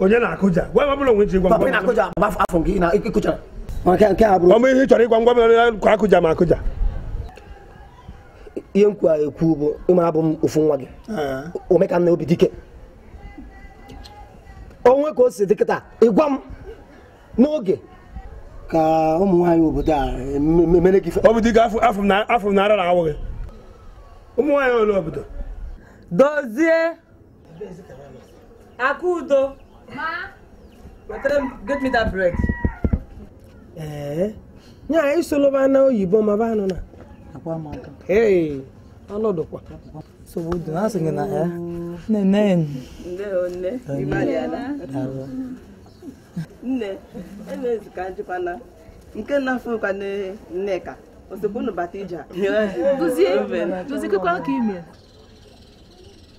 Onye na-akụja gwa ma bụrụ onwe ji gwa papa na-akụja afọ gị na ịkụja nke a bụrụ ọmụ ihe chọrọ ịgwa ngwa kwa akụja ma akụja ihe nkwu a ekwu bụ ịma abụ m ofu nwa gị omeka nna obi dike onwe ka o si dị kịta ịgwa m n'oge ka ụmụ nwaanyị obodo a mere gị obi dike afọ m na ara na awụghị ụmụ nwaanyị ole obodo dozie Akudo. Ma. Get me that bread. Nya isolo bana oyibo mabano na. Akwa maka. Hey, alodo kwa. So would na singa na ya. Nene. Nne. Imaliana. Nne. Ene zikanji pana. Nke na fu ka ne nneka. Osebunu batija. Dozie kwa ka ime.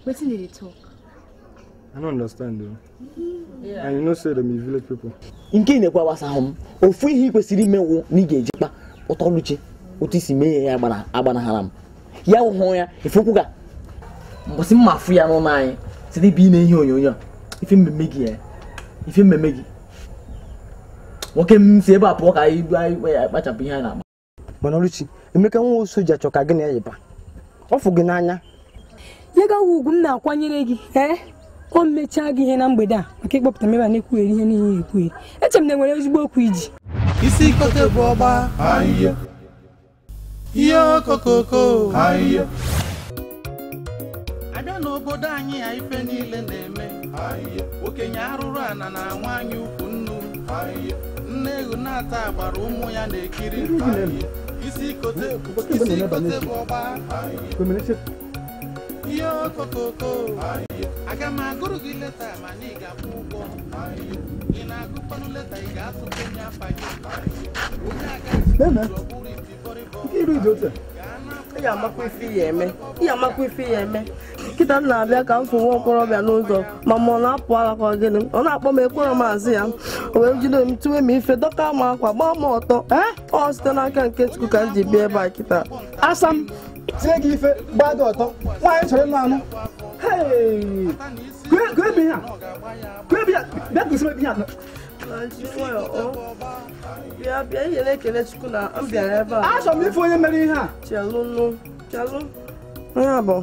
Wetin dey talk? I don't understand though. Yeah. And you know say them be village people. Nke na-ekwa wasa hom. Ofu ihe kwesịrị imewu na ị ga-ejikpa ụtọluche otu isi mee ya agbana haram. Ya hụ ya ifokwu ga. Mbosi mmafu ya n'ụlọ anyị. Sidi bi na ihe onyonyo. Ife mmemme gị ya. Ife mmemme gị. Nwoke m si ebe a pụọ ka anyị kpachapụ ihe anyị na-agba. Mana Oluchi, Emeka nwa soja chọ ka gị na ya yipa. Ọ fụ gị n'anya. Ya ga ugwu m na-akwanyere gị, o mechaa gị ihe na mgbede a maka ịkpọpụta mebe na-ekwugheri ihe niile ekwugheri. Eche m na enwere ezigbo okwu iji. Isi kote bụ ọgba ahịhịa. Ihe okokoko ahịhịa. Abịa n'obodo anyị a ife niile na-eme ahịhịa. Okenye arụrụ ana na nwaanyị ukwu nnu ahịhịa. Nne ewu na-ata agbara ụmụ ya na-ekiri ahịhịa. Isi kote bụ ọgba ahịhịa. Yo kokoko aga m agụrụ gị leta ma na ị ga-akwụ ụgwọ ị na-agụkwanụ leta ị ga-asụ onye afa gị onye Ị amakwa ife ya eme kịta m na-abịa ka m fụ nwa okorobịa n'ụzọ ma ọ na-apụ alakwa gịnị ọ na-akpọ m ekworo maazị ya o wee jide m tụwe m ife dọka m akwa gbaa m ọtọ ọ site n'aka nke Chukwu ka m ji bịa ebe a kịta Asam tie gị ife gbado ọtọ nwaanyị chọrọ ịnụ anụ bịa ihe na-ekele Chukwu na m bịara ebe a achọrọ m ife onye mere ihe a chelụnụ Chalụ. Onye abụ.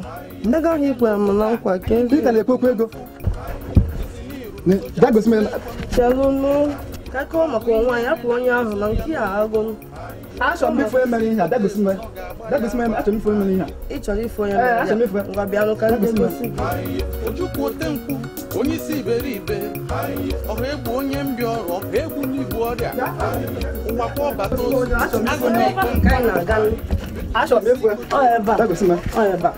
Ndega ahụ ikwe m na nkwa ka ezi. Ị ka na-ekwe ego. Gaa gosi m. Chalụ nụ. Ka kọọ maka onwe anyị apụ onye ahụ na nke a agụ. Achọrọ m ifo emere ihe a, bịa gosi m. Bịa gosi m, achọrọ m ifo emere ihe a. Ị chọrọ ifo onye mere. Achọrọ m ifo. Ngwa bịanụ ka ndị gosi gị. Ojukwu otenkwụ onye isi iberibe ọha egbu onye mbịa ọrụ ọha egbu n'ibu ọrịa ụwa kwa ọbata ozu azụ na-eko Ka anyị na-aga. Achọrọ m ifo. Ọ ebe a. Bịa gosi m. Ọ ebe a.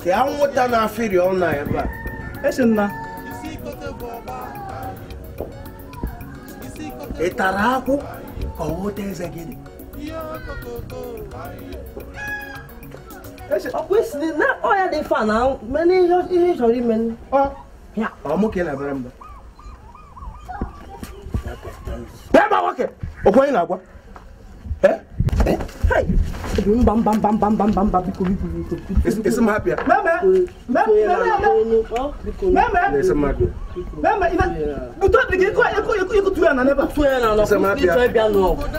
Ka anwụnta na-afịrị ọnụ a ebe a. Echi nna. Ị tara akwụ ka ọ ghọta eze gị. Ọ kwesịrị na ọ ya dị fa na mene ihe chọrọ ime. Ọ mụ ka ị na-abara mba. Bịa ma nwoke. Okwu anyị na-agwa. Mba biko. Esi m hapịa. Esi m hapịa. Buto dị gị ịkụtu ya na nebe. Esi m hapịa.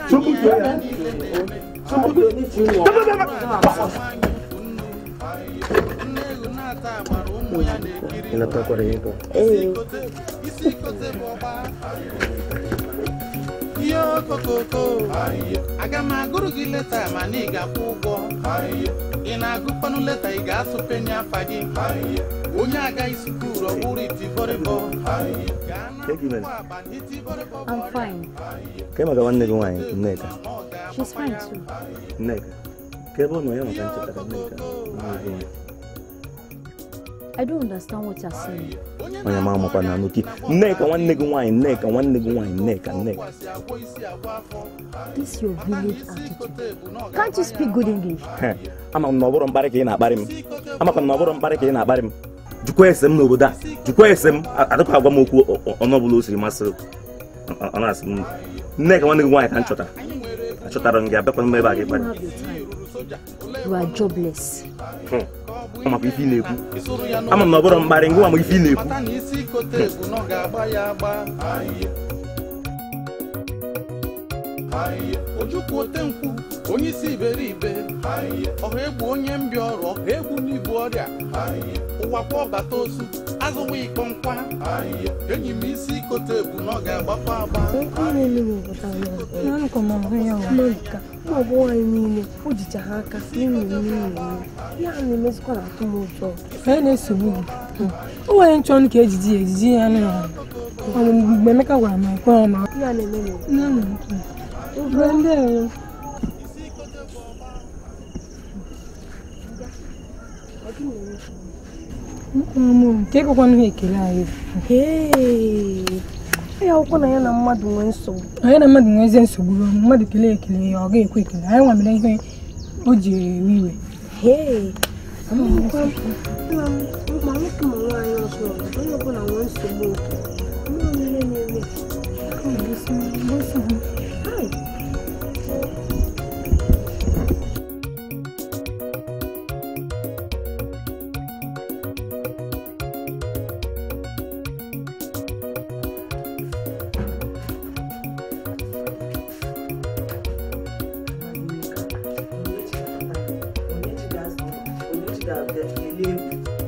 Sọmbutu ya. Ị natakwara ya ego. Yo kokoko aga m agụrụ gị leta mana ị ga-akwụ ụgwọ ị na-agụkwanụ leta ị ga-asụ penye afa gị onye agaghị sukuru ọ bụrụ itibọrịbọ. I'm fine. Ka maka nwanne gị nwaanyị Nneka. She's fine too. Nneka. Ka ebe ọ nọ ya maka ncheta Nneka. I don't understand what you're saying. Onye ma amakwa na anụ ki. Nneka nwanne gị nwaanyị Nneka nwanne gị nwaanyị Nneka. This your village attitude. Can't you speak good English? Ama m na ọ bụrụ mkparị ka ị na-akparị m. Amakwa m na ọ bụrụ mkparị ka ị na-akparị m. Jikwa ese m n'obodo a. Jikwa ese m adịkwa agwa m okwu ọnụ ọbụla o siri masị ọ na-asị m. Nneka nwanne gị nwaanyị ka m chọtara. Achọtara m gị abịakwa m ebe a gị kparị. You are jobless. Ama ife ị na-ekwu. Ama m na ọ bụrụ mkparị ngwa ma ife ị na-ekwu. Ojukwu otenkwụ onye isi iberibe ọha egbu onye mbịa ọrụ ọha egbu n'ibu ọrịa ụwa kwa ọbata ozu azụwa ikpọ nkwa enyi m isi Kote bụ na ọ ga-agbakwa agba. Ụmụ anyị niile o jicha ha aka ya na-emezikwa na atụ m ụjọ. Onye na-esogbu gị. O nwere nchọ ka ejiji ya na mgbe Emeka gwara m ekwe ọma. Ya na-eme nke ịkụkwanụ ha ekele anyị. Ya akwụkwọ na ya na mmadụ nwee nsogbu. Anyị na mmadụ nwee nsogbu mmadụ kelee ekele ya ọ ga-ekwe ekele. Anyị nwamere ihe o ji ewe iwe. Ma nwoke ma nwaanyị ọzọ onye ọbụla nwee nsogbu ihe na-eme.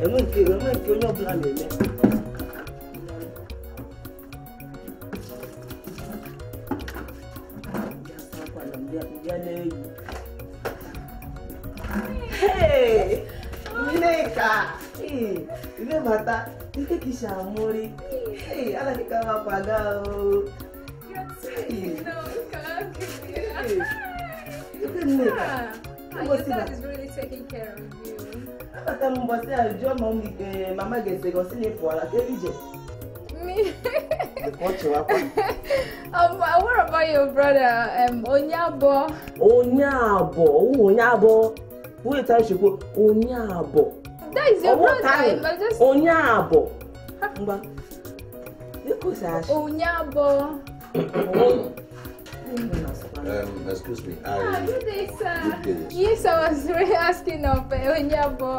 Enwe nke onye ọbụla na-eme. Nneka! Ile mata, ike kisha amori. Ala kika mapaga o. Your dad is really taking care of you. Mama gets the gossip for a television. Me? What about your brother, Onyabo? Onyabo. Who is that? Onyabo. That is your brother. Onyabo. Onyabo. Excuse me. Good day, sir. Yes, I was really asking of Onyabo.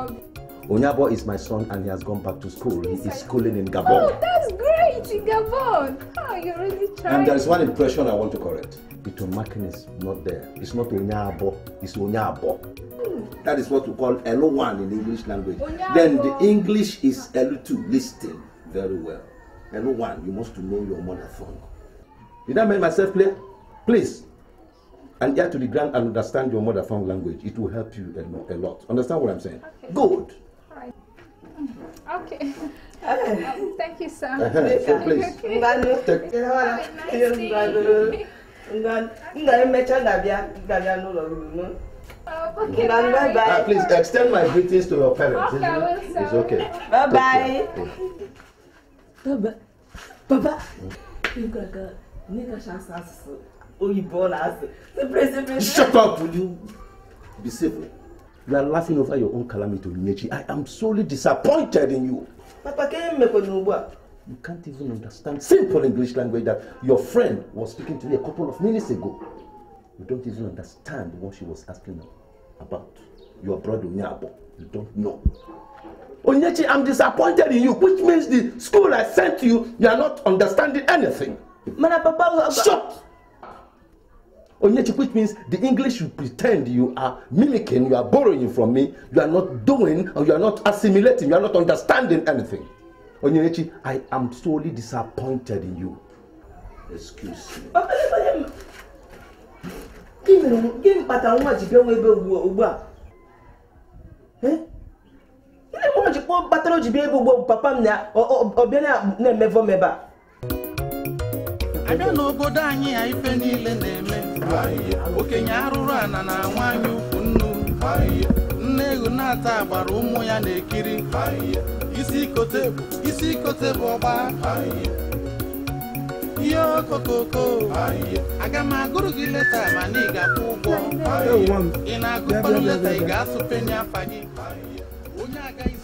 Onyabo is my son and he has gone back to school. He is schooling in Gabon. Oh, that's great. Sweet in Gabon. Oh, you're really trying. And there's one impression I want to correct. The marking is not there. It's not Onyabo, it's Onyabo. That is what we call L1 in English language. Onyabo. Then the English is L2. Listen very well. L1, you must know your mother tongue. Did I make myself clear? Please. And get to the ground and understand your mother tongue language. It will help you a lot. Understand what I'm saying? Okay. Good. All right. Okay. Thank you, sir. So please. Please extend my greetings to your parents. Okay, it's okay. Bye-bye. Baba. Shut up, will you be civil? You are laughing over your own calamity, Onyechi. I am sorely disappointed in you. You can't even understand simple English language that your friend was speaking to me a couple of minutes ago. You don't even understand what she was asking about. Your brother Onyabo. You don't know. Onyechi, I'm disappointed in you, which means the school I sent you, you are not understanding anything. Shut! Onyechi, which means the English you pretend you are mimicking, you are borrowing from me, you are not doing, or you are not assimilating, you are not understanding anything. Onyechi, I am sorely disappointed in you. Excuse me. Abịa n'obodo anyị ya ife niile na-eme okenye arụrụ ana na nwanyị ukwu nnu nne ego na-ata agbara ụmụ ya na-ekiri isi kote bụ ọgba yo kokoko aga m agụrụ gị leta ma na ị ga-akwụ ụgwọ ị na-agụkwanụ leta ị ga-asụ penye afa gị onye agaghị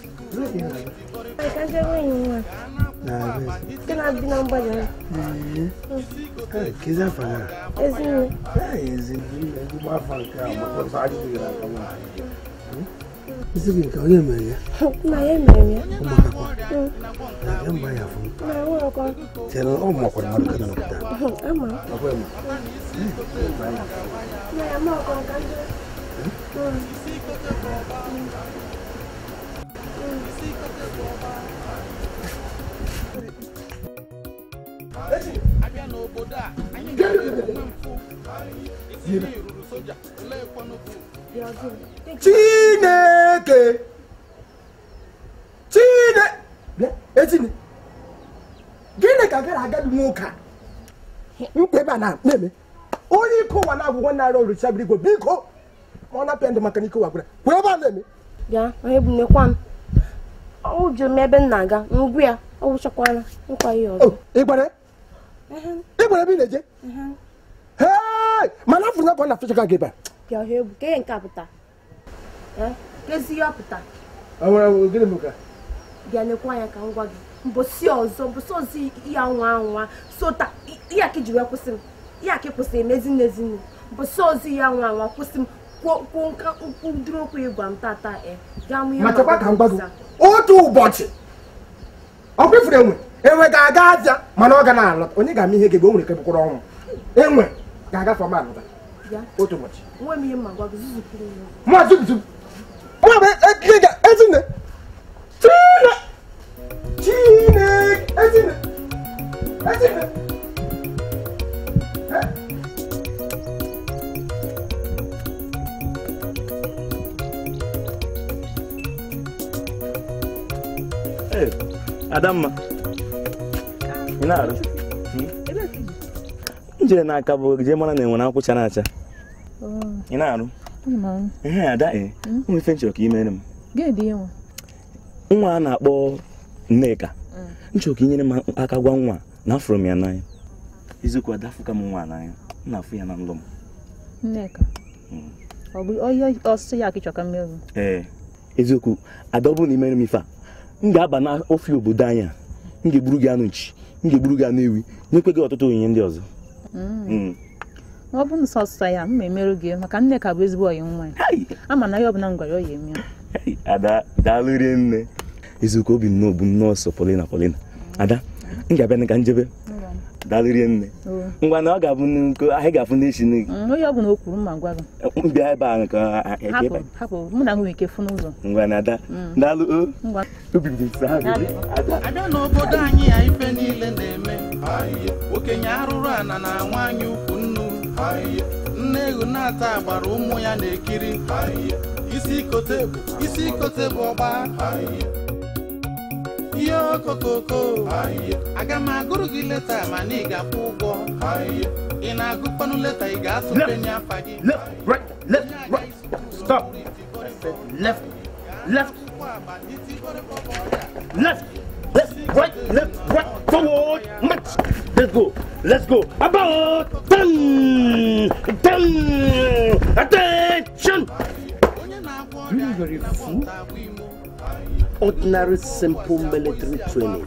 Chineke! Etini! Gịnị ka gara aga dị nwoke a? Mkpeba na meme. Onye iko wa na agwụgwọ na-arụ ọrụ chabiri go biko. Ọ na-apịa ndị maka n'iko wa gwara. Kwee ebe a na-eme. Ya, onye bụ nnekwa m. Ọ jụrụ m ebe m na-aga. Ngwu ya, ọ wụchakwala nkwa ihe ọzọ. Ị gwara? Ị gwara ebe ị na-eje? Hey! Mana afọ na-akọ na fịchaka gị ebe a. Bịa ọhịa egwu, ka ihe nke a pụta. Kezi ihe ọ pụta. Ọ nwere gịnị bụ ka? Bịa nekwa anya ka m gwa gị. Mbosi ọzọ ya nwa sota ya ka jiri kwụsị m. Ya ka kwụsị emezinezinu. Mbosi ọzọ ya nwa kwụsị m. Kwụ dịrị okwu ịgwa m tata gaa m ihe ma chekwa ka m gwa gị otu ụbọchị ọ kwefuru enwe ga-aga abịa mana ọ ga na-alọta onye ga-ama ihe ga-ebe o nwere ike bụkwara ọnwụ enwe ga-agafe ọma alọta otu ụbọchị nwe m ihe ma gwa gị zuzupụrụ m ma zupụtụ ma bụ ezinne Chineke ezinne Adamma, ị na-arụ? Njere n'aka bụ je mara na enwe na akwụcha na-acha. Ị na-arụ? Ehe, ada ụmụ ife nchọrọ ka ị mere m. Nwa a na-akpọ Nneka. Nchọrọ ka ị nyere m aka gwa nwa na afụrụ m ya n'anya. Eziokwu adafuka m nwa n'anya. M na-afụ ya na ndụ m. Nneka. Ọ bụ onye ọsọ ya ka ịchọ ka m mere. Eziokwu ada ọ bụrụ na ị mere m ife a. M ga-aba n'ofe obodo anyị a, m ga-egburu gị anụ nchi, m ga-egburu gị anụ ewi, nyekwe gị ọtụtụ onyinye ndị ọzọ. Ọ bụ nsọ ọsụsa ya, m emerụ gị maka Nneka bụ ezigbo ọyị nwa ya. Ama na ya ọbụla m gwara ya eme ya. Ada, daalụ rie nne. Eziokwu obi nnọọ bụ nnọọ sọ Polina. Ada, Ngabene kanjebe. Daliri nne. Ngwa na ọ ga-abụ nko ahị ga-afụ n'isi n'igi. Onye ọ bụ na o kwuru mma gwa gị. Mbịa ebe ahụ ka ebe. Hapụ mụ na ahụ ike fụ n'ụzọ. Ngwa na ada. Daalụ o. Ngwa. Obi dị nsa ha gị. Abịa n'obodo anyị ya ife niile na-eme. Okenye arụrụ ana na nwaanyị ukwu nnu. Nne ewu na-ata agbara ụmụ ya na-ekiri. Isi kote bụ ọgba. Yo kokoko, aga m agụrụ gị leta mana ị ga-akwụ ụgwọ. Ị na-agụkwanụ leta ị ga-asụ penye afa gị. Left, right, stop. Left, right, forward, march. Let's go. About 10, attention. Very full. Ordinary, simple military training.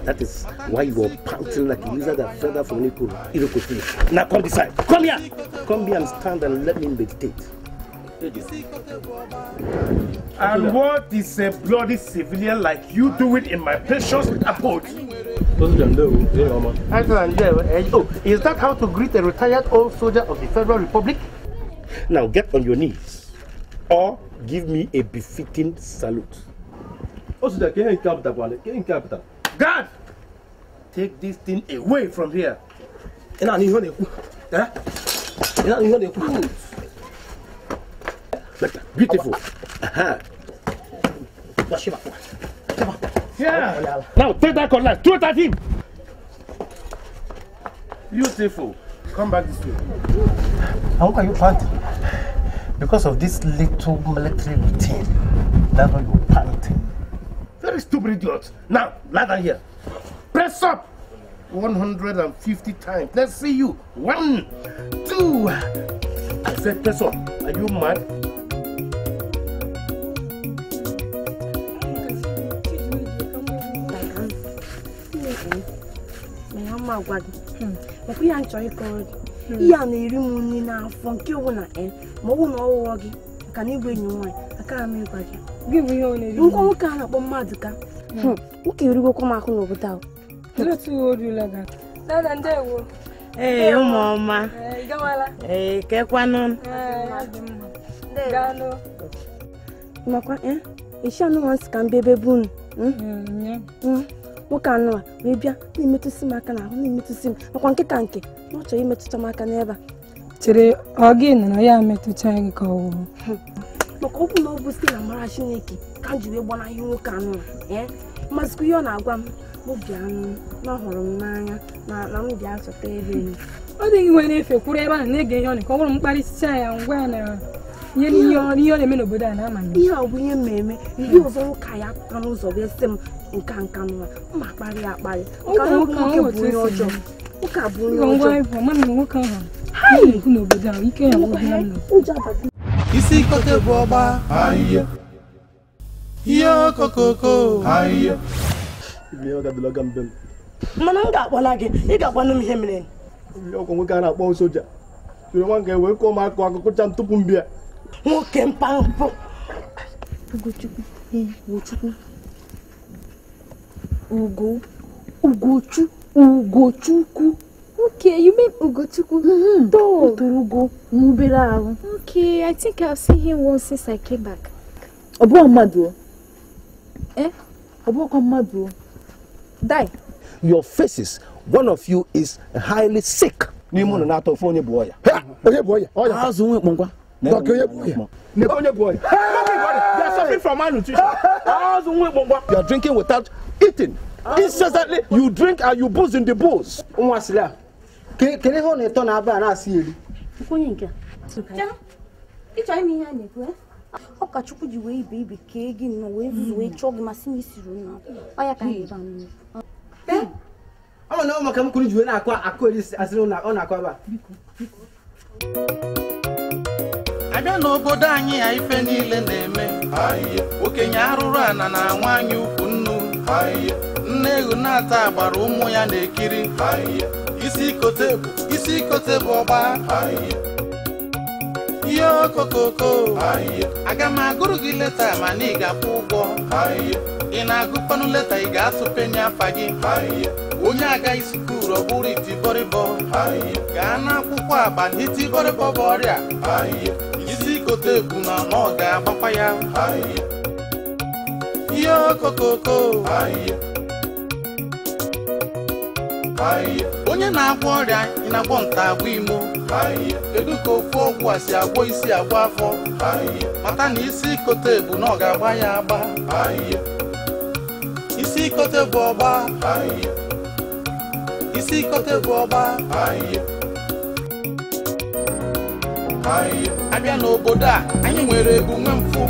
That is why you are pouting like a lizard that feather from Iroko. Now come this side. Come here and stand and let me meditate. And what is a bloody civilian like you doing in my precious abode? Oh, is that how to greet a retired old soldier of the Federal Republic? Now get on your knees or give me a befitting salute. God! Take this thing away from here. Beautiful. Yeah. Now take that cutlass. Throw it at him. Beautiful. Come back this way. How are you panting? Because of this little military routine. That's why you're panting. Very stupid idiot. Now, lie down here. Press up 150 times. Let's see you. 1, 2. I said press up. Are you mad? Hey, mama. Hey, kekwanon. Gano. Makwa, Isha no wants can be baboon. What can we be a limit to see Makana, limit to see Makanke, not to limit to Makana. Today, again, I am met to Chango. Open no boosting a marashiniki. Can't you be one of you can? Must be on our gum. Mubian, no horror, not the answer to him. I think when if you could ever negate on a common body say and when you're a minute, but I'm here. We may use all kayak canoes of your sim in Cancan. My body up by it. Oh, your job. Look up, woman, look on. Hi, no, but now you can't. Isi kote boba, aye. Yo kokoko, aye. Mananga, one again. You got one of him in. You're going to get a soldier. You don't want to go come out to jump to Pumbia. Who can pump? Ugochuku. Okay, you mean Ugochuku? Ugo, Mubira. Okay, I think I've seen him once since I came back. Obo Amadu. Obo Amadu. Die. Your faces, one of you is highly sick. Boy. You are suffering from malnutrition. You are drinking without eating. Incessantly, you drink and you booze in the booze. Can you hold a ton of an see you? It's I mean, how catch you you way baby cake in no way chog massini room. I can't. I don't know what I'm going to do. I call this as on a cover. I don't know about Danny, I penny name. Okenye arụrụ ana na nwaanyị ukwu nnu. Nne ewu na-ata agbara ụmụ ya na-ekiri. Isi kote bụ ọgba. Yo kokoko, aga m agụrụ gị leta mana ị ga-akwụ ụgwọ. Ị na-agụkwanụ leta ị ga-asụ penye afa gị. onye agaghị skuul ọ bụrụ itibọrịbọ gaa n'akwụkwọ abalị itibọrịbọ bụ ọrịa isi kote ebu na ọ ga-agbakwa ya ihe okokoko onye na-agwọ ọrịa ị na-agwọ nta agwọ imo kedu ka ofu ọgwụ a si agwọ isi agwọ afọ mata na isi kote ebu na ọ ga-agba ya agba isi kote bụ ọgba isi kote bụ ọgba abịa n'obodo a anyị nwere ebu nwe mfụ